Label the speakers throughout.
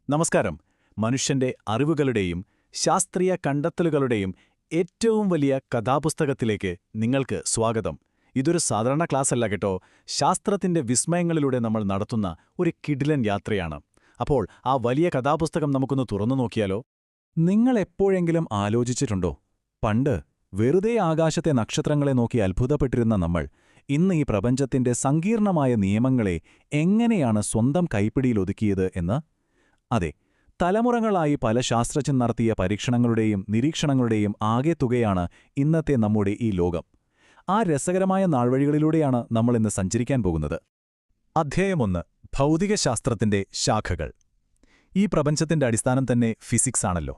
Speaker 1: നമസ്കാരം. മനുഷ്യന്റെ അറിവുകളുടെയും ശാസ്ത്രീയ കണ്ടെത്തലുകളുടെയും ഏറ്റവും വലിയ കഥാപുസ്തകത്തിലേക്ക് നിങ്ങൾക്ക് സ്വാഗതം. ഇതൊരു സാധാരണ ക്ലാസ്സല്ല കേട്ടോ. ശാസ്ത്രത്തിന്റെ വിസ്മയങ്ങളിലൂടെ നമ്മൾ നടത്തുന്ന ഒരു കിടിലൻ യാത്രയാണ്. അപ്പോൾ ആ വലിയ കഥാപുസ്തകം നമുക്കൊന്ന് തുറന്നു നോക്കിയാലോ? നിങ്ങൾ എപ്പോഴെങ്കിലും ആലോചിച്ചിട്ടുണ്ടോ, പണ്ട് വെറുതെ ആകാശത്തെ നക്ഷത്രങ്ങളെ നോക്കി അത്ഭുതപ്പെട്ടിരുന്ന നമ്മൾ ഇന്ന് ഈ പ്രപഞ്ചത്തിന്റെ സങ്കീർണമായ നിയമങ്ങളെ എങ്ങനെയാണ് സ്വന്തം കൈപ്പിടിയിലൊതുക്കിയത് എന്ന്? അതെ, തലമുറകളായി പല ശാസ്ത്രജ്ഞർ നടത്തിയ പരീക്ഷണങ്ങളുടെയും നിരീക്ഷണങ്ങളുടെയും ആകെത്തുകയാണ് ഇന്നത്തെ നമ്മുടെ ഈ ലോകം. ആ രസകരമായ നാൾവഴികളിലൂടെയാണ് നമ്മളിന്ന് സഞ്ചരിക്കാൻ പോകുന്നത്. അധ്യായം 1: ഭൗതികശാസ്ത്രത്തിന്റെ ശാഖകൾ. ഈ പ്രപഞ്ചത്തിന്റെ അടിസ്ഥാനം തന്നെ ഫിസിക്സ് ആണല്ലോ.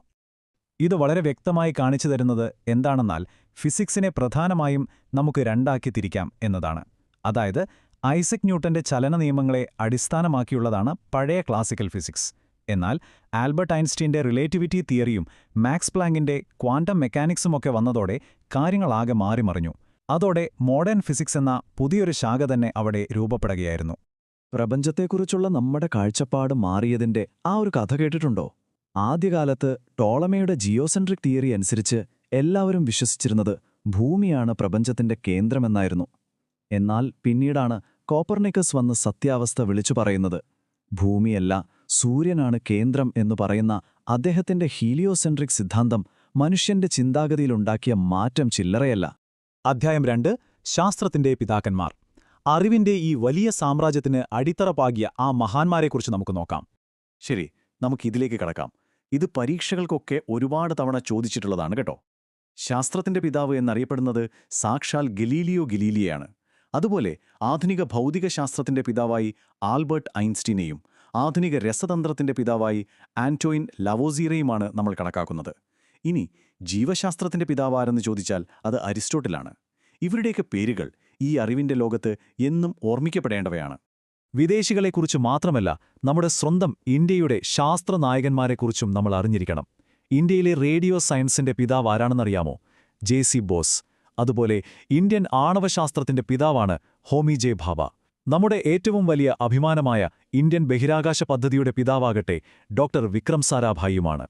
Speaker 1: ഇത് വളരെ വ്യക്തമായി കാണിച്ചു തരുന്നത് എന്താണെന്നാൽ ഫിസിക്സിനെ പ്രധാനമായും നമുക്ക് രണ്ടാക്കി തിരിക്കാം എന്നതാണ്. അതായത്, ഐസക് ന്യൂട്ടന്റെ ചലന നിയമങ്ങളെ അടിസ്ഥാനമാക്കിയുള്ളതാണ് പഴയ ക്ലാസിക്കൽ ഫിസിക്സ്. എന്നാൽ ആൽബർട്ട് ഐൻസ്റ്റീന്റെ റിലേറ്റിവിറ്റി തിയറിയും മാക്സ് പ്ലാങ്കിന്റെ ക്വാണ്ടം മെക്കാനിക്സുമൊക്കെ വന്നതോടെ കാര്യങ്ങളാകെ മാറിമറിഞ്ഞു. അതോടെ മോഡേൺ ഫിസിക്സ് എന്ന പുതിയൊരു ശാഖ തന്നെ അവിടെ രൂപപ്പെടുകയായിരുന്നു. പ്രപഞ്ചത്തെക്കുറിച്ചുള്ള നമ്മുടെ കാഴ്ചപ്പാട് മാറിയതിന്റെ ആ ഒരു കഥ കേട്ടിട്ടുണ്ടോ? ആദ്യകാലത്ത് ടോളമിയുടെ ജിയോസെൻട്രിക് തിയറി അനുസരിച്ച് എല്ലാവരും വിശ്വസിച്ചിരുന്നത് ഭൂമിയാണ് പ്രപഞ്ചത്തിന്റെ കേന്ദ്രമെന്നായിരുന്നു. എന്നാൽ പിന്നീടാണ് കോപ്പർനിക്കസ് വന്ന് സത്യാവസ്ഥ വിളിച്ചു പറയുന്നത്. ഭൂമിയല്ല, സൂര്യനാണ് കേന്ദ്രം എന്നു പറയുന്ന അദ്ദേഹത്തിന്റെ ഹീലിയോസെൻട്രിക് സിദ്ധാന്തം മനുഷ്യന്റെ ചിന്താഗതിയിലുണ്ടാക്കിയ മാറ്റം ചില്ലറയല്ല. അധ്യായം 2: ശാസ്ത്രത്തിന്റെ പിതാക്കന്മാർ. അറിവിന്റെ ഈ വലിയ സാമ്രാജ്യത്തിന് അടിത്തറ പാകിയ ആ മഹാന്മാരെക്കുറിച്ച് നമുക്ക് നോക്കാം. ശരി, നമുക്കിതിലേക്ക് കടക്കാം. ഇത് പരീക്ഷകൾക്കൊക്കെ ഒരുപാട് തവണ ചോദിച്ചിട്ടുള്ളതാണ് കേട്ടോ. ശാസ്ത്രത്തിന്റെ പിതാവ് എന്നറിയപ്പെടുന്നത് സാക്ഷാൽ ഗലീലിയോ ഗലീലിയാണ്. അതുപോലെ ആധുനിക ഭൗതികശാസ്ത്രത്തിന്റെ പിതാവായി ആൽബർട്ട് ഐൻസ്റ്റീനെയും ആധുനിക രസതന്ത്രത്തിന്റെ പിതാവായി ആന്റോയിൻ ലവോസിയറെയുമാണ് നമ്മൾ കണക്കാക്കുന്നത്. ഇനി ജീവശാസ്ത്രത്തിന്റെ പിതാവാരെന്ന് ചോദിച്ചാൽ അത് അരിസ്റ്റോട്ടിലാണ്. ഇവരുടെയൊക്കെ പേരുകൾ ഈ അറിവിന്റെ ലോകത്ത് എന്നും ഓർമ്മിക്കപ്പെടേണ്ടവയാണ്. വിദേശികളെക്കുറിച്ച് മാത്രമല്ല, നമ്മുടെ സ്വന്തം ഇന്ത്യയുടെ ശാസ്ത്രനായകന്മാരെക്കുറിച്ചും നമ്മൾ അറിഞ്ഞിരിക്കണം. ഇന്ത്യയിലെ റേഡിയോ സയൻസിന്റെ പിതാവ് ആരാണെന്നറിയാമോ? ജെ.സി. ബോസ്. അതുപോലെ ഇന്ത്യൻ ആണവശാസ്ത്രത്തിന്റെ പിതാവാണ് ഹോമി ജെ ഭാഭ. നമ്മുടെ ഏറ്റവും വലിയ അഭിമാനമായ ഇന്ത്യൻ ബഹിരാകാശ പദ്ധതിയുടെ പിതാവാകട്ടെ ഡോക്ടർ വിക്രം സാരാഭായിയുമാണ്.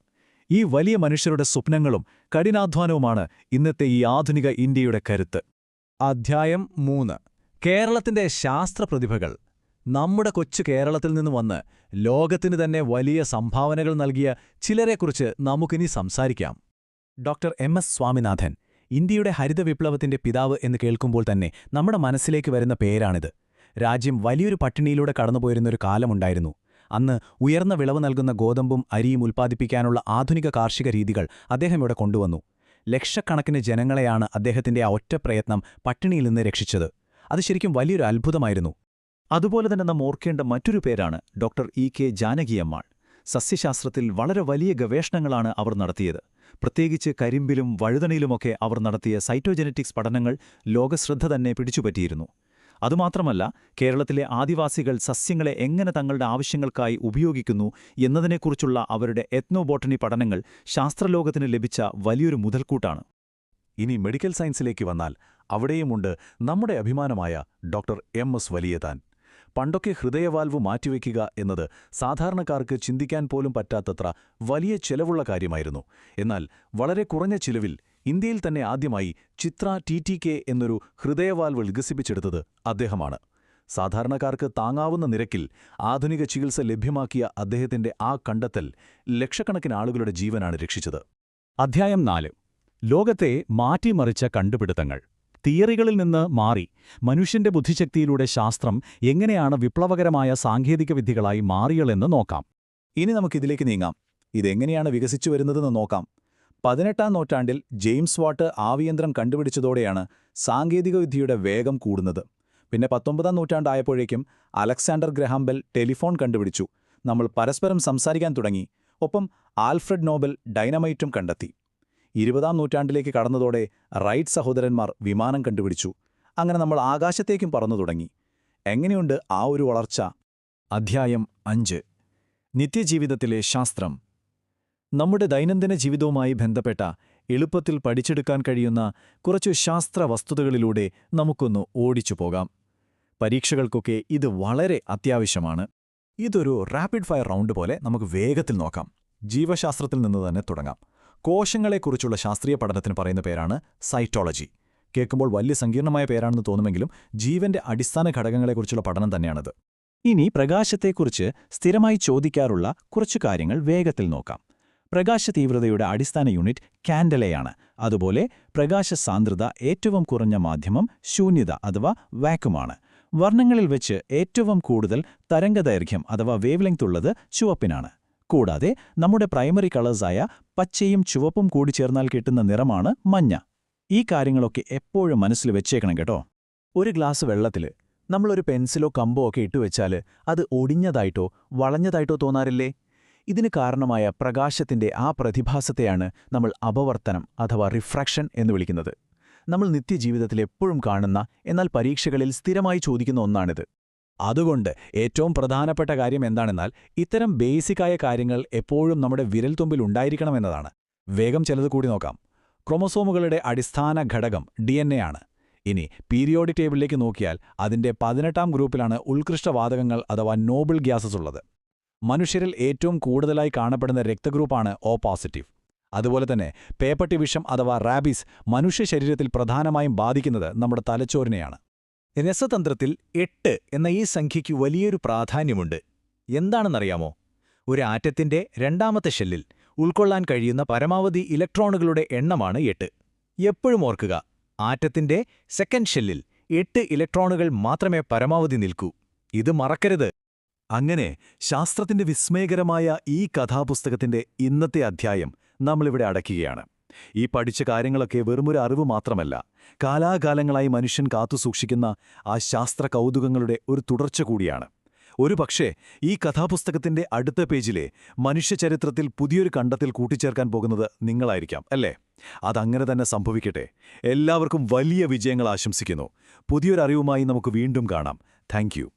Speaker 1: ഈ വലിയ മനുഷ്യരുടെ സ്വപ്നങ്ങളും കഠിനാധ്വാനവുമാണ് ഇന്നത്തെ ഈ ആധുനിക ഇന്ത്യയുടെ കരുത്ത്. അധ്യായം 3: കേരളത്തിന്റെ ശാസ്ത്രപ്രതിഭകൾ. നമ്മുടെ കൊച്ചു കേരളത്തിൽ നിന്ന് വന്ന് ലോകത്തിന് തന്നെ വലിയ സംഭാവനകൾ നൽകിയ ചിലരെക്കുറിച്ച് നമുക്കിനി സംസാരിക്കാം. ഡോക്ടർ എം.എസ്. സ്വാമിനാഥൻ. ഇന്ത്യയുടെ ഹരിത വിപ്ലവത്തിന്റെ പിതാവ് എന്ന് കേൾക്കുമ്പോൾ തന്നെ നമ്മുടെ മനസ്സിലേക്ക് വരുന്ന പേരാണിത്. രാജ്യം വലിയൊരു പട്ടിണിയിലൂടെ കടന്നുപോയിരുന്നൊരു കാലമുണ്ടായിരുന്നു. അന്ന് ഉയർന്ന വിളവ് നൽകുന്ന ഗോതമ്പും അരിയും ഉൽപ്പാദിപ്പിക്കാനുള്ള ആധുനിക കാർഷിക രീതികൾ അദ്ദേഹം ഇവിടെ കൊണ്ടുവന്നു. ലക്ഷക്കണക്കിന് ജനങ്ങളെയാണ് അദ്ദേഹത്തിന്റെ ആ ഒറ്റ പ്രയത്നം പട്ടിണിയിൽ നിന്ന് രക്ഷിച്ചത്. അത് ശരിക്കും വലിയൊരു അത്ഭുതമായിരുന്നു. അതുപോലെ തന്നെ നാം ഓർക്കേണ്ട മറ്റൊരു പേരാണ് ഡോക്ടർ ഇ.കെ. ജാനകിയമ്മാൾ. സസ്യശാസ്ത്രത്തിൽ വളരെ വലിയ ഗവേഷണങ്ങളാണ് അവർ നടത്തിയത്. പ്രത്യേകിച്ച് കരിമ്പിലും വഴുതണയിലുമൊക്കെ അവർ നടത്തിയ സൈറ്റോജെനറ്റിക്സ് പഠനങ്ങൾ ലോകശ്രദ്ധ തന്നെ പിടിച്ചുപറ്റിയിരുന്നു. അതുമാത്രമല്ല, കേരളത്തിലെ ആദിവാസികൾ സസ്യങ്ങളെ എങ്ങനെ തങ്ങളുടെ ആവശ്യങ്ങൾക്കായി ഉപയോഗിക്കുന്നു എന്നതിനെക്കുറിച്ചുള്ള അവരുടെ എത്നോബോട്ടണി പഠനങ്ങൾ ശാസ്ത്രലോകത്തിന് ലഭിച്ച വലിയൊരു മുതൽക്കൂട്ടാണ്. ഇനി മെഡിക്കൽ സയൻസിലേക്ക് വന്നാൽ അവിടെയുമുണ്ട് നമ്മുടെ അഭിമാനമായ ഡോക്ടർ എം.എസ്. വലിയതാൻ. പണ്ടൊക്കെ ഹൃദയവാൽവ് മാറ്റിവെക്കുക എന്നത് സാധാരണക്കാർക്ക് ചിന്തിക്കാൻ പോലും പറ്റാത്തത്ര വലിയ ചെലവുള്ള കാര്യമായിരുന്നു. എന്നാൽ വളരെ കുറഞ്ഞ ചിലവിൽ ഇന്ത്യയിൽ തന്നെ ആദ്യമായി ചിത്ര ടി.ടി.കെ എന്നൊരു ഹൃദയവാൽവ് വികസിപ്പിച്ചെടുത്തത് അദ്ദേഹമാണ്. സാധാരണക്കാർക്ക് താങ്ങാവുന്ന നിരക്കിൽ ആധുനിക ചികിത്സ ലഭ്യമാക്കിയ അദ്ദേഹത്തിന്റെ ആ കണ്ടെത്തൽ ലക്ഷക്കണക്കിന് ആളുകളുടെ ജീവനാണ് രക്ഷിച്ചത്. അധ്യായം 4: ലോകത്തെ മാറ്റിമറിച്ച കണ്ടുപിടുത്തങ്ങൾ. തിയറികളിൽ നിന്ന് മാറി മനുഷ്യന്റെ ബുദ്ധിശക്തിയിലൂടെ ശാസ്ത്രം എങ്ങനെയാണ് വിപ്ലവകരമായ സാങ്കേതികവിദ്യകളായി മാറിയതെന്ന് നോക്കാം. ഇനി നമുക്കിതിലേക്ക് നീങ്ങാം. ഇതെങ്ങനെയാണ് വികസിച്ചു വരുന്നതെന്ന് നോക്കാം. 18-ാം നൂറ്റാണ്ടിൽ ജെയിംസ് വാട്ട് ആവിയന്ത്രം കണ്ടുപിടിച്ചതോടെയാണ് സാങ്കേതികവിദ്യയുടെ വേഗം കൂടുന്നത്. പിന്നെ 19-ാം നൂറ്റാണ്ടായപ്പോഴേക്കും അലക്സാണ്ടർ ഗ്രഹാം ബെൽ ടെലിഫോൺ കണ്ടുപിടിച്ചു. നമ്മൾ പരസ്പരം സംസാരിക്കാൻ തുടങ്ങി. ഒപ്പം ആൽഫ്രഡ് നോബൽ ഡൈനമൈറ്റും കണ്ടെത്തി. 20-ാം നൂറ്റാണ്ടിലേക്ക് കടന്നതോടെ റൈറ്റ് സഹോദരന്മാർ വിമാനം കണ്ടുപിടിച്ചു. അങ്ങനെ നമ്മൾ ആകാശത്തേക്കും പറന്നു തുടങ്ങി. എങ്ങനെയുണ്ട് ആ ഒരു വളർച്ച? അധ്യായം 5: നിത്യജീവിതത്തിലെ ശാസ്ത്രം. നമ്മുടെ ദൈനംദിന ജീവിതവുമായി ബന്ധപ്പെട്ട എളുപ്പത്തിൽ പഠിച്ചെടുക്കാൻ കഴിയുന്ന കുറച്ചു ശാസ്ത്ര വസ്തുതകളിലൂടെ നമുക്കൊന്ന് ഓടിച്ചു പോകാം. പരീക്ഷകൾക്കൊക്കെ ഇത് വളരെ അത്യാവശ്യമാണ്.
Speaker 2: ഇതൊരു റാപ്പിഡ് ഫയർ റൗണ്ട് പോലെ നമുക്ക് വേഗത്തിൽ നോക്കാം. ജീവശാസ്ത്രത്തിൽ നിന്ന് തന്നെ തുടങ്ങാം. കോശങ്ങളെക്കുറിച്ചുള്ള ശാസ്ത്രീയ പഠനത്തിന് പറയുന്ന പേരാണ് സൈറ്റോളജി. കേൾക്കുമ്പോൾ വലിയ സങ്കീർണമായ പേരാണെന്ന് തോന്നുമെങ്കിലും ജീവന്റെ അടിസ്ഥാന ഘടകങ്ങളെക്കുറിച്ചുള്ള പഠനം തന്നെയാണത്. ഇനി പ്രകാശത്തെക്കുറിച്ച് സ്ഥിരമായി ചോദിക്കാറുള്ള കുറച്ചു കാര്യങ്ങൾ വേഗത്തിൽ നോക്കാം. പ്രകാശതീവ്രതയുടെ അടിസ്ഥാന യൂണിറ്റ് കാൻഡലയാണ്. അതുപോലെ പ്രകാശ സാന്ദ്രത ഏറ്റവും കുറഞ്ഞ മാധ്യമം ശൂന്യത അഥവാ വാക്വമാണ്. വർണ്ണങ്ങളിൽ വെച്ച് ഏറ്റവും കൂടുതൽ തരംഗദൈർഘ്യം അഥവാ വേവ്ലെങ്ത് ഉള്ളത് ചുവപ്പിനാണ്. കൂടാതെ നമ്മുടെ പ്രൈമറി കളേഴ്സായ പച്ചയും ചുവപ്പും കൂടി ചേർന്നാൽ കിട്ടുന്ന നിറമാണ് മഞ്ഞ. ഈ കാര്യങ്ങളൊക്കെ എപ്പോഴും മനസ്സിൽ വെച്ചേക്കണം കേട്ടോ. ഒരു ഗ്ലാസ് വെള്ളത്തിൽ നമ്മളൊരു പെൻസിലോ കമ്പോ ഒക്കെ ഇട്ടുവെച്ചാൽ അത് ഒടിഞ്ഞതായിട്ടോ വളഞ്ഞതായിട്ടോ തോന്നാറില്ലേ? ഇതിന് കാരണമായ പ്രകാശത്തിന്റെ ആ പ്രതിഭാസത്തെയാണ് നമ്മൾ അപവർത്തനം അഥവാ റിഫ്രാക്ഷൻ എന്ന് വിളിക്കുന്നത്. നമ്മൾ നിത്യജീവിതത്തിൽ എപ്പോഴും കാണുന്ന, എന്നാൽ പരീക്ഷകളിൽ സ്ഥിരമായി ചോദിക്കുന്ന ഒന്നാണിത്. അതുകൊണ്ട് ഏറ്റവും പ്രധാനപ്പെട്ട കാര്യം എന്താണെന്നാൽ ഇത്തരം ബേസിക്കായ കാര്യങ്ങൾ എപ്പോഴും നമ്മുടെ വിരൽത്തുമ്പിൽ ഉണ്ടായിരിക്കണമെന്നതാണ്. വേഗം ചിലത് കൂടി നോക്കാം. ക്രോമസോമുകളുടെ അടിസ്ഥാന ഘടകം DNA ആണ്. ഇനി പീരിയോഡിക് ടേബിളിലേക്ക് നോക്കിയാൽ അതിന്റെ 18ാം ഗ്രൂപ്പിലാണ് ഉത്കൃഷ്ടവാതകങ്ങൾ അഥവാ നോബിൾ ഗ്യാസസ് ഉള്ളത്. മനുഷ്യരിൽ ഏറ്റവും കൂടുതലായി കാണപ്പെടുന്ന രക്തഗ്രൂപ്പാണ് O പോസിറ്റീവ്. അതുപോലെ തന്നെ പേപ്പട്ടി വിഷം അഥവാ റാബീസ് മനുഷ്യ ശരീരത്തിൽ പ്രധാനമായും ബാധിക്കുന്നത് നമ്മുടെ തലച്ചോറിനെയാണ്. രസതന്ത്രത്തിൽ 8 എന്ന ഈ സംഖ്യയ്ക്ക് വലിയൊരു പ്രാധാന്യമുണ്ട്. എന്താണെന്നറിയാമോ? ഒരു ആറ്റത്തിന്റെ രണ്ടാമത്തെ ഷെല്ലിൽ ഉൾക്കൊള്ളാൻ കഴിയുന്ന പരമാവധി ഇലക്ട്രോണുകളുടെ എണ്ണമാണ് 8. എപ്പോഴും ഓർക്കുക, ആറ്റത്തിന്റെ സെക്കൻഡ് ഷെല്ലിൽ 8 ഇലക്ട്രോണുകൾ മാത്രമേ പരമാവധി നിൽക്കൂ. ഇത് മറക്കരുത്.
Speaker 1: അങ്ങനെ ശാസ്ത്രത്തിന്റെ വിസ്മയകരമായ ഈ കഥാപുസ്തകത്തിന്റെ ഇന്നത്തെ അധ്യായം നമ്മളിവിടെ അടയ്ക്കുകയാണ്. ഈ പഠിച്ച കാര്യങ്ങളൊക്കെ വെറുമൊരു അറിവ് മാത്രമല്ല, കാലാകാലങ്ങളായി മനുഷ്യൻ കാത്തുസൂക്ഷിക്കുന്ന ആ ശാസ്ത്ര കൗതുകങ്ങളുടെ ഒരു തുടർച്ച കൂടിയാണ്. ഒരുപക്ഷേ ഈ കഥാപുസ്തകത്തിന്റെ അടുത്ത പേജിലെ മനുഷ്യചരിത്രത്തിൽ പുതിയൊരു കണ്ടെത്തൽ കൂട്ടിച്ചേർക്കാൻ പോകുന്നത് നിങ്ങളായിരിക്കാം, അല്ലേ? അതങ്ങനെ തന്നെ സംഭവിക്കട്ടെ. എല്ലാവർക്കും വലിയ വിജയങ്ങൾ ആശംസിക്കുന്നു. പുതിയൊരറിവുമായി നമുക്ക് വീണ്ടും കാണാം. Thank you.